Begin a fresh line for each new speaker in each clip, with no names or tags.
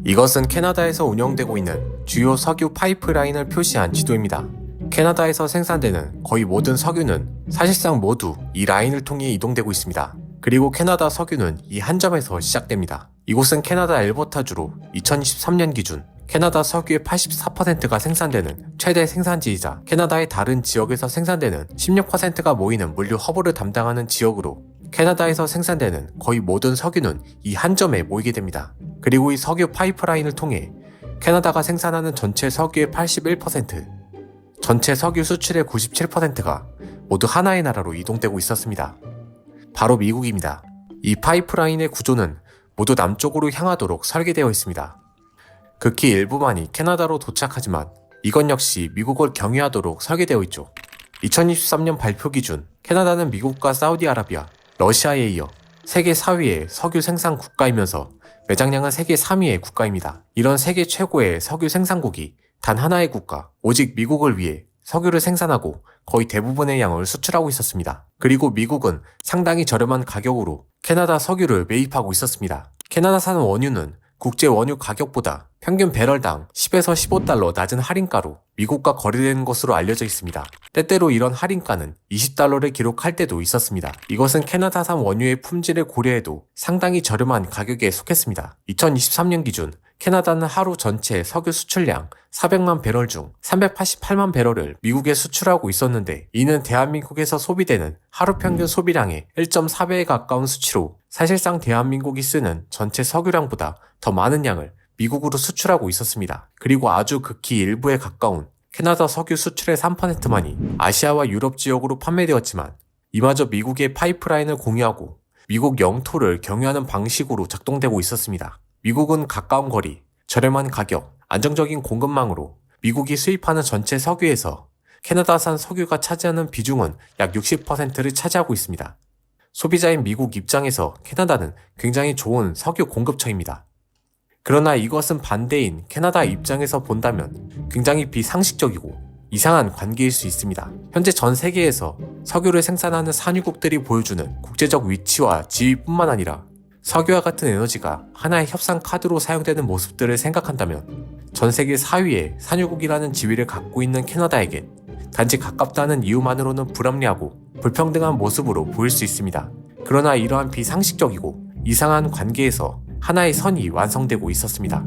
이것은 캐나다에서 운영되고 있는 주요 석유 파이프라인을 표시한 지도입니다. 캐나다에서 생산되는 거의 모든 석유는 사실상 모두 이 라인을 통해 이동되고 있습니다. 그리고 캐나다 석유는 이 한 점에서 시작됩니다. 이곳은 캐나다 엘버타주로 2023년 기준 캐나다 석유의 84%가 생산되는 최대 생산지이자 캐나다의 다른 지역에서 생산되는 16%가 모이는 물류 허브를 담당하는 지역으로 캐나다에서 생산되는 거의 모든 석유는 이 한 점에 모이게 됩니다. 그리고 이 석유 파이프라인을 통해 캐나다가 생산하는 전체 석유의 81%, 전체 석유 수출의 97%가 모두 하나의 나라로 이동되고 있었습니다. 바로 미국입니다. 이 파이프라인의 구조는 모두 남쪽으로 향하도록 설계되어 있습니다. 극히 일부만이 캐나다로 도착하지만 이건 역시 미국을 경유하도록 설계되어 있죠. 2023년 발표 기준 캐나다는 미국과 사우디아라비아, 러시아에 이어 세계 4위의 석유 생산 국가이면서 매장량은 세계 3위의 국가입니다. 이런 세계 최고의 석유 생산국이 단 하나의 국가, 오직 미국을 위해 석유를 생산하고 거의 대부분의 양을 수출하고 있었습니다. 그리고 미국은 상당히 저렴한 가격으로 캐나다 석유를 매입하고 있었습니다. 캐나다산 원유는 국제 원유 가격보다 평균 배럴당 10에서 15달러 낮은 할인가로 미국과 거래되는 것으로 알려져 있습니다. 때때로 이런 할인가는 20달러를 기록할 때도 있었습니다. 이것은 캐나다산 원유의 품질을 고려해도 상당히 저렴한 가격에 속했습니다. 2023년 기준 캐나다는 하루 전체 석유 수출량 400만 배럴 중 388만 배럴을 미국에 수출하고 있었는데 이는 대한민국에서 소비되는 하루 평균 소비량의 1.4배에 가까운 수치로 사실상 대한민국이 쓰는 전체 석유량보다 더 많은 양을 미국으로 수출하고 있었습니다. 그리고 아주 극히 일부에 가까운 캐나다 석유 수출의 3%만이 아시아와 유럽 지역으로 판매되었지만 이마저 미국의 파이프라인을 공유하고 미국 영토를 경유하는 방식으로 작동되고 있었습니다. 미국은 가까운 거리, 저렴한 가격, 안정적인 공급망으로 미국이 수입하는 전체 석유에서 캐나다산 석유가 차지하는 비중은 약 60%를 차지하고 있습니다. 소비자인 미국 입장에서 캐나다는 굉장히 좋은 석유 공급처입니다. 그러나 이것은 반대인 캐나다 입장에서 본다면 굉장히 비상식적이고 이상한 관계일 수 있습니다. 현재 전 세계에서 석유를 생산하는 산유국들이 보여주는 국제적 위치와 지위뿐만 아니라 석유와 같은 에너지가 하나의 협상 카드로 사용되는 모습들을 생각한다면 전 세계 4위의 산유국이라는 지위를 갖고 있는 캐나다에겐 단지 가깝다는 이유만으로는 불합리하고 불평등한 모습으로 보일 수 있습니다. 그러나 이러한 비상식적이고 이상한 관계에서 하나의 선이 완성되고 있었습니다.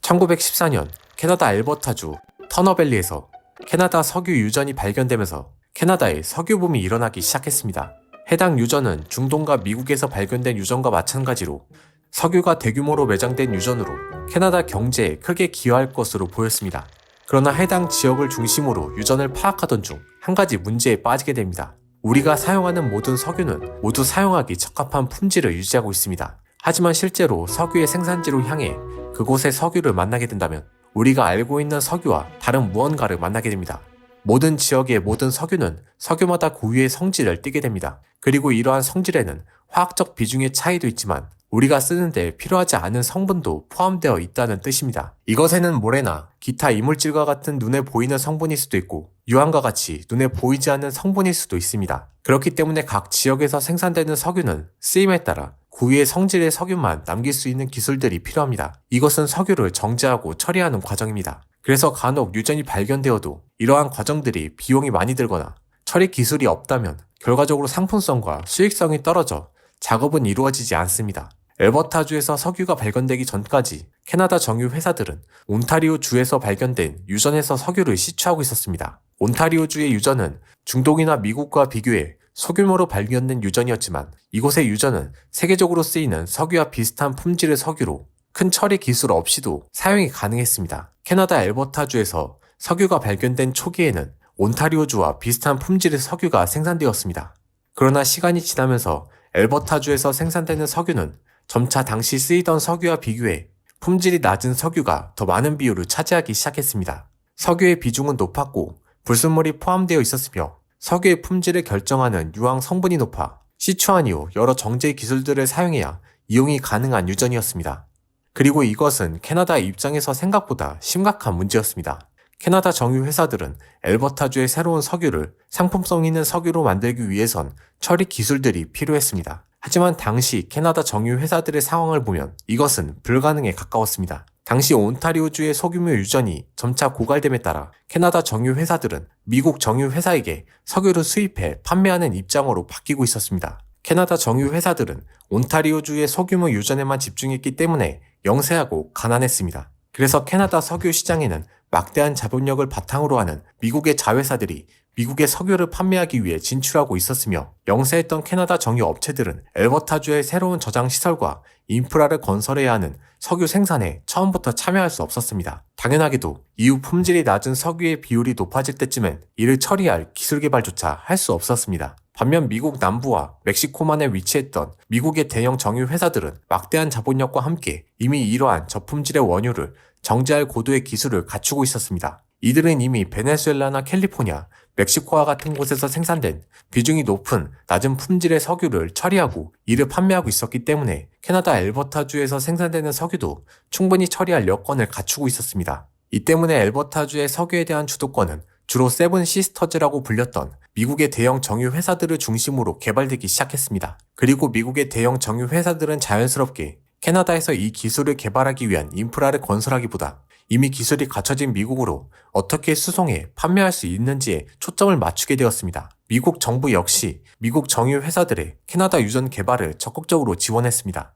1914년 캐나다 알버타주 터너밸리에서 캐나다 석유 유전이 발견되면서 캐나다에 석유붐이 일어나기 시작했습니다. 해당 유전은 중동과 미국에서 발견된 유전과 마찬가지로 석유가 대규모로 매장된 유전으로 캐나다 경제에 크게 기여할 것으로 보였습니다. 그러나 해당 지역을 중심으로 유전을 파악하던 중 한 가지 문제에 빠지게 됩니다. 우리가 사용하는 모든 석유는 모두 사용하기 적합한 품질을 유지하고 있습니다. 하지만 실제로 석유의 생산지로 향해 그곳의 석유를 만나게 된다면 우리가 알고 있는 석유와 다른 무언가를 만나게 됩니다. 모든 지역의 모든 석유는 석유마다 고유의 성질을 띠게 됩니다. 그리고 이러한 성질에는 화학적 비중의 차이도 있지만 우리가 쓰는데 필요하지 않은 성분도 포함되어 있다는 뜻입니다. 이것에는 모래나 기타 이물질과 같은 눈에 보이는 성분일 수도 있고 유황과 같이 눈에 보이지 않는 성분일 수도 있습니다. 그렇기 때문에 각 지역에서 생산되는 석유는 쓰임에 따라 고유의 성질의 석유만 남길 수 있는 기술들이 필요합니다. 이것은 석유를 정제하고 처리하는 과정입니다. 그래서 간혹 유전이 발견되어도 이러한 과정들이 비용이 많이 들거나 처리 기술이 없다면 결과적으로 상품성과 수익성이 떨어져 작업은 이루어지지 않습니다. 엘버타주에서 석유가 발견되기 전까지 캐나다 정유 회사들은 온타리오 주에서 발견된 유전에서 석유를 시추하고 있었습니다. 온타리오 주의 유전은 중동이나 미국과 비교해 소규모로 발견된 유전이었지만 이곳의 유전은 세계적으로 쓰이는 석유와 비슷한 품질의 석유로 큰 처리 기술 없이도 사용이 가능했습니다. 캐나다 엘버타주에서 석유가 발견된 초기에는 온타리오주와 비슷한 품질의 석유가 생산되었습니다. 그러나 시간이 지나면서 엘버타주에서 생산되는 석유는 점차 당시 쓰이던 석유와 비교해 품질이 낮은 석유가 더 많은 비율을 차지하기 시작했습니다. 석유의 비중은 높았고 불순물이 포함되어 있었으며 석유의 품질을 결정하는 유황 성분이 높아 시추한 이후 여러 정제 기술들을 사용해야 이용이 가능한 유전이었습니다. 그리고 이것은 캐나다 입장에서 생각보다 심각한 문제였습니다. 캐나다 정유 회사들은 엘버타주의 새로운 석유를 상품성 있는 석유로 만들기 위해선 처리 기술들이 필요했습니다. 하지만 당시 캐나다 정유 회사들의 상황을 보면 이것은 불가능에 가까웠습니다. 당시 온타리오주의 소규모 유전이 점차 고갈됨에 따라 캐나다 정유 회사들은 미국 정유 회사에게 석유를 수입해 판매하는 입장으로 바뀌고 있었습니다. 캐나다 정유 회사들은 온타리오주의 소규모 유전에만 집중했기 때문에 영세하고 가난했습니다. 그래서 캐나다 석유 시장에는 막대한 자본력을 바탕으로 하는 미국의 자회사들이 미국의 석유를 판매하기 위해 진출하고 있었으며 영세했던 캐나다 정유 업체들은 엘버타주의 새로운 저장 시설과 인프라를 건설해야 하는 석유 생산에 처음부터 참여할 수 없었습니다. 당연하게도 이후 품질이 낮은 석유의 비율이 높아질 때쯤엔 이를 처리할 기술 개발조차 할 수 없었습니다. 반면 미국 남부와 멕시코만에 위치했던 미국의 대형 정유 회사들은 막대한 자본력과 함께 이미 이러한 저품질의 원유를 정제할 고도의 기술을 갖추고 있었습니다. 이들은 이미 베네수엘라나 캘리포니아, 멕시코와 같은 곳에서 생산된 비중이 높은 낮은 품질의 석유를 처리하고 이를 판매하고 있었기 때문에 캐나다 엘버타주에서 생산되는 석유도 충분히 처리할 여건을 갖추고 있었습니다. 이 때문에 엘버타주의 석유에 대한 주도권은 주로 세븐 시스터즈라고 불렸던 미국의 대형 정유 회사들을 중심으로 개발되기 시작했습니다. 그리고 미국의 대형 정유 회사들은 자연스럽게 캐나다에서 이 기술을 개발하기 위한 인프라를 건설하기보다 이미 기술이 갖춰진 미국으로 어떻게 수송해 판매할 수 있는지에 초점을 맞추게 되었습니다. 미국 정부 역시 미국 정유 회사들의 캐나다 유전 개발을 적극적으로 지원했습니다.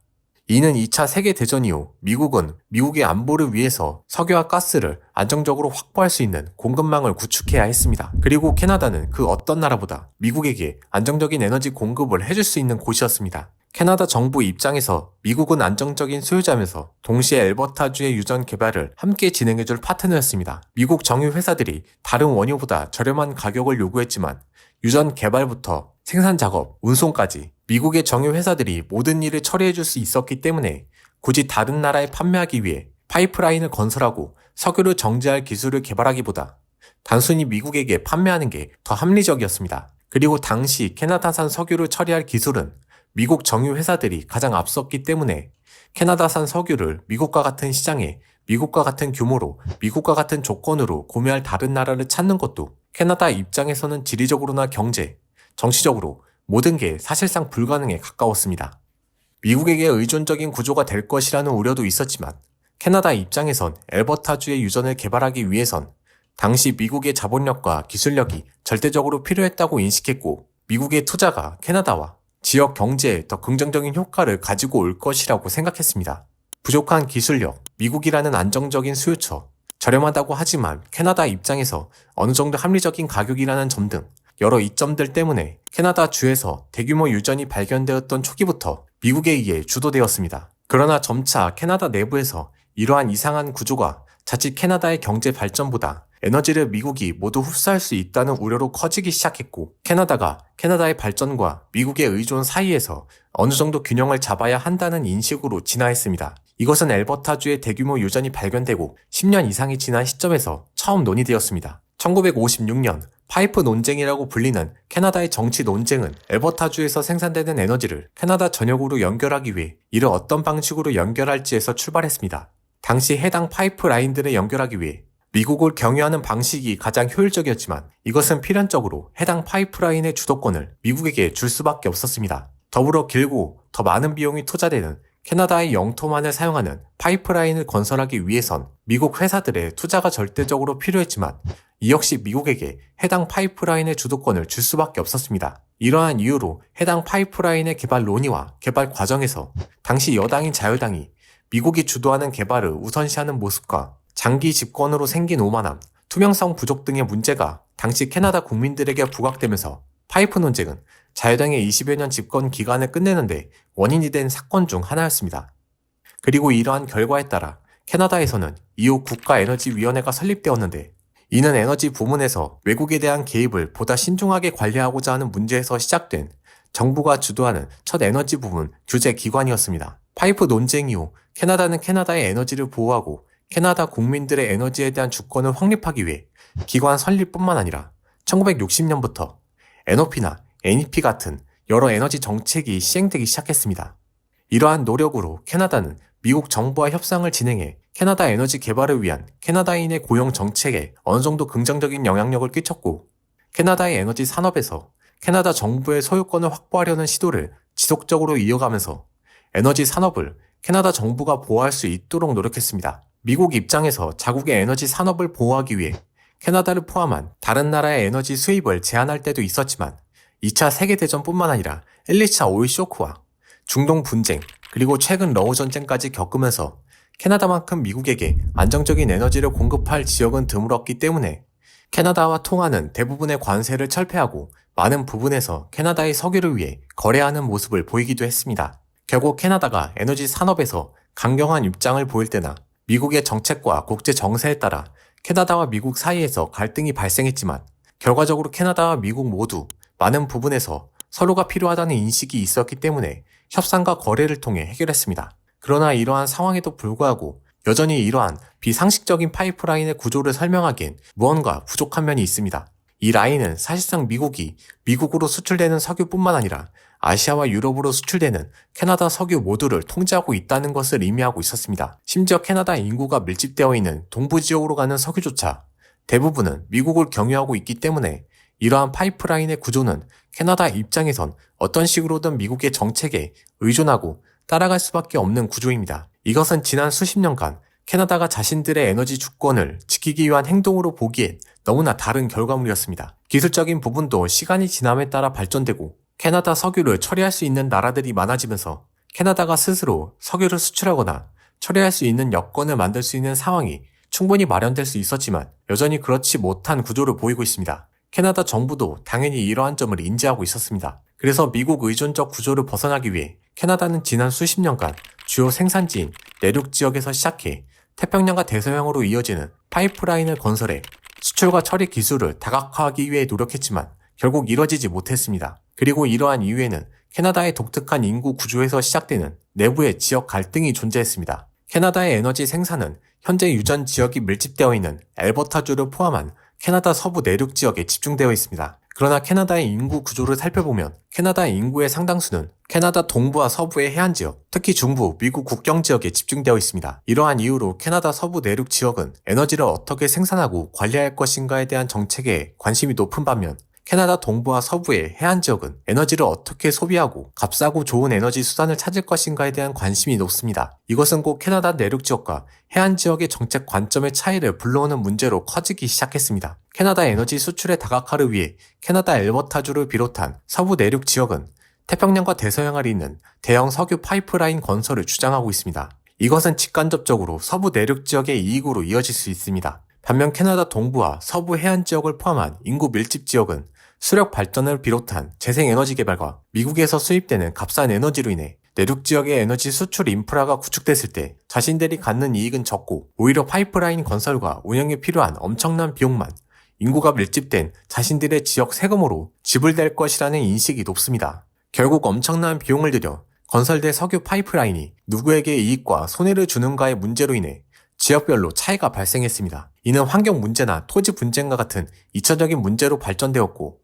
이는 2차 세계대전 이후 미국은 미국의 안보를 위해서 석유와 가스를 안정적으로 확보할 수 있는 공급망을 구축해야 했습니다. 그리고 캐나다는 그 어떤 나라보다 미국에게 안정적인 에너지 공급을 해줄 수 있는 곳이었습니다. 캐나다 정부 입장에서 미국은 안정적인 소유자면서 동시에 엘버타주의 유전 개발을 함께 진행해줄 파트너였습니다. 미국 정유 회사들이 다른 원유보다 저렴한 가격을 요구했지만 유전 개발부터 생산 작업, 운송까지 미국의 정유 회사들이 모든 일을 처리해줄 수 있었기 때문에 굳이 다른 나라에 판매하기 위해 파이프라인을 건설하고 석유를 정제할 기술을 개발하기보다 단순히 미국에게 판매하는 게 더 합리적이었습니다. 그리고 당시 캐나다산 석유를 처리할 기술은 미국 정유 회사들이 가장 앞섰기 때문에 캐나다산 석유를 미국과 같은 시장에 미국과 같은 규모로 미국과 같은 조건으로 구매할 다른 나라를 찾는 것도 캐나다 입장에서는 지리적으로나 경제, 정치적으로 모든 게 사실상 불가능에 가까웠습니다. 미국에게 의존적인 구조가 될 것이라는 우려도 있었지만 캐나다 입장에선 엘버타주의 유전을 개발하기 위해선 당시 미국의 자본력과 기술력이 절대적으로 필요했다고 인식했고 미국의 투자가 캐나다와 지역 경제에 더 긍정적인 효과를 가지고 올 것이라고 생각했습니다. 부족한 기술력, 미국이라는 안정적인 수요처, 저렴하다고 하지만 캐나다 입장에서 어느 정도 합리적인 가격이라는 점 등 여러 이점들 때문에 캐나다 주에서 대규모 유전이 발견되었던 초기부터 미국에 의해 주도되었습니다. 그러나 점차 캐나다 내부에서 이러한 이상한 구조가 자칫 캐나다의 경제 발전보다 에너지를 미국이 모두 흡수할 수 있다는 우려로 커지기 시작했고 캐나다가 캐나다의 발전과 미국의 의존 사이에서 어느 정도 균형을 잡아야 한다는 인식으로 진화했습니다. 이것은 엘버타주의 대규모 유전이 발견되고 10년 이상이 지난 시점에서 처음 논의되었습니다. 1956년 파이프 논쟁이라고 불리는 캐나다의 정치 논쟁은 엘버타주에서 생산되는 에너지를 캐나다 전역으로 연결하기 위해 이를 어떤 방식으로 연결할지에서 출발했습니다. 당시 해당 파이프 라인들을 연결하기 위해 미국을 경유하는 방식이 가장 효율적이었지만 이것은 필연적으로 해당 파이프라인의 주도권을 미국에게 줄 수밖에 없었습니다. 더불어 길고 더 많은 비용이 투자되는 캐나다의 영토만을 사용하는 파이프라인을 건설하기 위해선 미국 회사들의 투자가 절대적으로 필요했지만 이 역시 미국에게 해당 파이프라인의 주도권을 줄 수밖에 없었습니다. 이러한 이유로 해당 파이프라인의 개발 논의와 개발 과정에서 당시 여당인 자유당이 미국이 주도하는 개발을 우선시하는 모습과 장기 집권으로 생긴 오만함, 투명성 부족 등의 문제가 당시 캐나다 국민들에게 부각되면서 파이프 논쟁은 자유당의 20여 년 집권 기간을 끝내는데 원인이 된 사건 중 하나였습니다. 그리고 이러한 결과에 따라 캐나다에서는 이후 국가에너지위원회가 설립되었는데 이는 에너지 부문에서 외국에 대한 개입을 보다 신중하게 관리하고자 하는 문제에서 시작된 정부가 주도하는 첫 에너지 부문 규제 기관이었습니다. 파이프 논쟁 이후 캐나다는 캐나다의 에너지를 보호하고 캐나다 국민들의 에너지에 대한 주권을 확립하기 위해 기관 설립뿐만 아니라 1960년부터 NOP나 NEP 같은 여러 에너지 정책이 시행되기 시작했습니다. 이러한 노력으로 캐나다는 미국 정부와 협상을 진행해 캐나다 에너지 개발을 위한 캐나다인의 고용 정책에 어느 정도 긍정적인 영향력을 끼쳤고 캐나다의 에너지 산업에서 캐나다 정부의 소유권을 확보하려는 시도를 지속적으로 이어가면서 에너지 산업을 캐나다 정부가 보호할 수 있도록 노력했습니다. 미국 입장에서 자국의 에너지 산업을 보호하기 위해 캐나다를 포함한 다른 나라의 에너지 수입을 제한할 때도 있었지만 2차 세계대전뿐만 아니라 1, 2차 오일 쇼크와 중동 분쟁, 그리고 최근 러우 전쟁까지 겪으면서 캐나다만큼 미국에게 안정적인 에너지를 공급할 지역은 드물었기 때문에 캐나다와 통하는 대부분의 관세를 철폐하고 많은 부분에서 캐나다의 석유를 위해 거래하는 모습을 보이기도 했습니다. 결국 캐나다가 에너지 산업에서 강경한 입장을 보일 때나 미국의 정책과 국제 정세에 따라 캐나다와 미국 사이에서 갈등이 발생했지만 결과적으로 캐나다와 미국 모두 많은 부분에서 서로가 필요하다는 인식이 있었기 때문에 협상과 거래를 통해 해결했습니다. 그러나 이러한 상황에도 불구하고 여전히 이러한 비상식적인 파이프라인의 구조를 설명하기엔 무언가 부족한 면이 있습니다. 이 라인은 사실상 미국이 미국으로 수출되는 석유뿐만 아니라 아시아와 유럽으로 수출되는 캐나다 석유 모두를 통제하고 있다는 것을 의미하고 있었습니다. 심지어 캐나다 인구가 밀집되어 있는 동부 지역으로 가는 석유조차 대부분은 미국을 경유하고 있기 때문에 이러한 파이프라인의 구조는 캐나다 입장에선 어떤 식으로든 미국의 정책에 의존하고 따라갈 수밖에 없는 구조입니다. 이것은 지난 수십 년간 캐나다가 자신들의 에너지 주권을 지키기 위한 행동으로 보기엔 너무나 다른 결과물이었습니다. 기술적인 부분도 시간이 지남에 따라 발전되고 캐나다 석유를 처리할 수 있는 나라들이 많아지면서 캐나다가 스스로 석유를 수출하거나 처리할 수 있는 여건을 만들 수 있는 상황이 충분히 마련될 수 있었지만 여전히 그렇지 못한 구조를 보이고 있습니다. 캐나다 정부도 당연히 이러한 점을 인지하고 있었습니다. 그래서 미국 의존적 구조를 벗어나기 위해 캐나다는 지난 수십 년간 주요 생산지인 내륙 지역에서 시작해 태평양과 대서양으로 이어지는 파이프라인을 건설해 수출과 처리 기술을 다각화하기 위해 노력했지만 결국 이뤄지지 못했습니다. 그리고 이러한 이유에는 캐나다의 독특한 인구 구조에서 시작되는 내부의 지역 갈등이 존재했습니다. 캐나다의 에너지 생산은 현재 유전 지역이 밀집되어 있는 엘버타주를 포함한 캐나다 서부 내륙 지역에 집중되어 있습니다. 그러나 캐나다의 인구 구조를 살펴보면 캐나다 인구의 상당수는 캐나다 동부와 서부의 해안 지역, 특히 중부, 미국 국경 지역에 집중되어 있습니다. 이러한 이유로 캐나다 서부 내륙 지역은 에너지를 어떻게 생산하고 관리할 것인가에 대한 정책에 관심이 높은 반면 캐나다 동부와 서부의 해안 지역은 에너지를 어떻게 소비하고 값싸고 좋은 에너지 수단을 찾을 것인가에 대한 관심이 높습니다. 이것은 꼭 캐나다 내륙 지역과 해안 지역의 정책 관점의 차이를 불러오는 문제로 커지기 시작했습니다. 캐나다 에너지 수출의 다각화를 위해 캐나다 엘버타주를 비롯한 서부 내륙 지역은 태평양과 대서양을 잇는 대형 석유 파이프라인 건설을 주장하고 있습니다. 이것은 직간접적으로 서부 내륙 지역의 이익으로 이어질 수 있습니다. 반면 캐나다 동부와 서부 해안 지역을 포함한 인구 밀집 지역은 수력 발전을 비롯한 재생에너지 개발과 미국에서 수입되는 값싼 에너지로 인해 내륙 지역의 에너지 수출 인프라가 구축됐을 때 자신들이 갖는 이익은 적고 오히려 파이프라인 건설과 운영에 필요한 엄청난 비용만 인구가 밀집된 자신들의 지역 세금으로 지불될 것이라는 인식이 높습니다. 결국 엄청난 비용을 들여 건설된 석유 파이프라인이 누구에게 이익과 손해를 주는가의 문제로 인해 지역별로 차이가 발생했습니다. 이는 환경 문제나 토지 분쟁과 같은 2차적인 문제로 발전되었고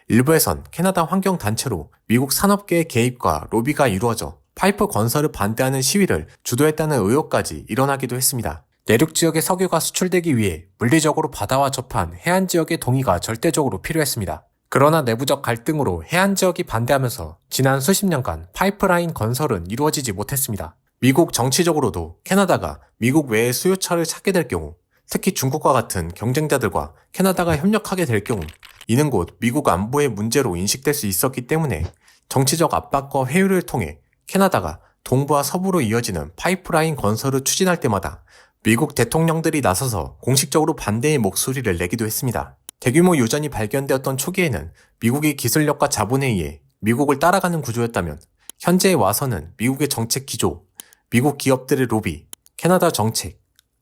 일부에선 캐나다 환경단체로 미국 산업계의 개입과 로비가 이루어져 파이프 건설을 반대하는 시위를 주도했다는 의혹까지 일어나기도 했습니다. 내륙 지역의 석유가 수출되기 위해 물리적으로 바다와 접한 해안 지역의 동의가 절대적으로 필요했습니다. 그러나 내부적 갈등으로 해안 지역이 반대하면서 지난 수십 년간 파이프라인 건설은 이루어지지 못했습니다. 미국 정치적으로도 캐나다가 미국 외의 수요처를 찾게 될 경우, 특히 중국과 같은 경쟁자들과 캐나다가 협력하게 될 경우 이는 곧 미국 안보의 문제로 인식될 수 있었기 때문에 정치적 압박과 회유를 통해 캐나다가 동부와 서부로 이어지는 파이프라인 건설을 추진할 때마다 미국 대통령들이 나서서 공식적으로 반대의 목소리를 내기도 했습니다. 대규모 유전이 발견되었던 초기에는 미국의 기술력과 자본에 의해 미국을 따라가는 구조였다면 현재에 와서는 미국의 정책 기조, 미국 기업들의 로비, 캐나다 정책,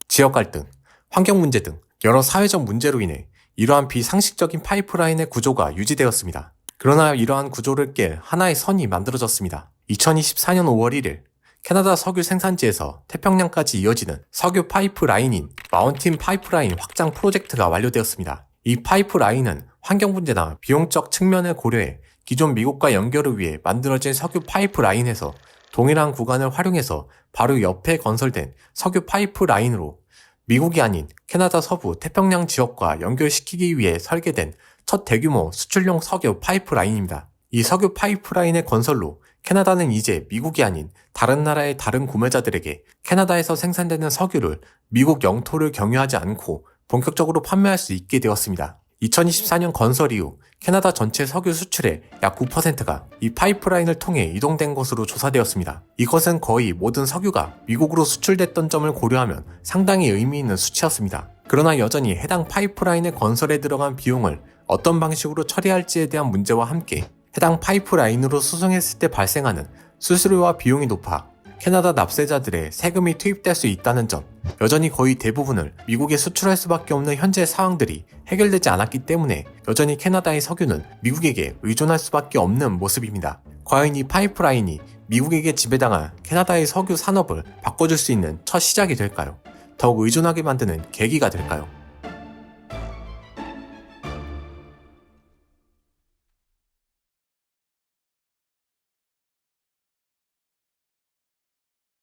지역 갈등, 환경 문제 등 여러 사회적 문제로 인해 이러한 비상식적인 파이프라인의 구조가 유지되었습니다. 그러나 이러한 구조를 깰 하나의 선이 만들어졌습니다. 2024년 5월 1일 캐나다 석유 생산지에서 태평양까지 이어지는 석유 파이프라인인 마운틴 파이프라인 확장 프로젝트가 완료되었습니다. 이 파이프라인은 환경 문제나 비용적 측면을 고려해 기존 미국과 연결을 위해 만들어진 석유 파이프라인에서 동일한 구간을 활용해서 바로 옆에 건설된 석유 파이프라인으로 미국이 아닌 캐나다 서부 태평양 지역과 연결시키기 위해 설계된 첫 대규모 수출용 석유 파이프라인입니다. 이 석유 파이프라인의 건설로 캐나다는 이제 미국이 아닌 다른 나라의 다른 구매자들에게 캐나다에서 생산되는 석유를 미국 영토를 경유하지 않고 본격적으로 판매할 수 있게 되었습니다. 2024년 건설 이후 캐나다 전체 석유 수출의 약 9%가 이 파이프라인을 통해 이동된 것으로 조사되었습니다. 이것은 거의 모든 석유가 미국으로 수출됐던 점을 고려하면 상당히 의미 있는 수치였습니다. 그러나 여전히 해당 파이프라인의 건설에 들어간 비용을 어떤 방식으로 처리할지에 대한 문제와 함께 해당 파이프라인으로 수송했을 때 발생하는 수수료와 비용이 높아 캐나다 납세자들의 세금이 투입될 수 있다는 점, 여전히 거의 대부분을 미국에 수출할 수밖에 없는 현재 상황들이 해결되지 않았기 때문에 여전히 캐나다의 석유는 미국에게 의존할 수밖에 없는 모습입니다. 과연 이 파이프라인이 미국에게 지배당한 캐나다의 석유 산업을 바꿔줄 수 있는 첫 시작이 될까요? 더욱 의존하게 만드는 계기가 될까요?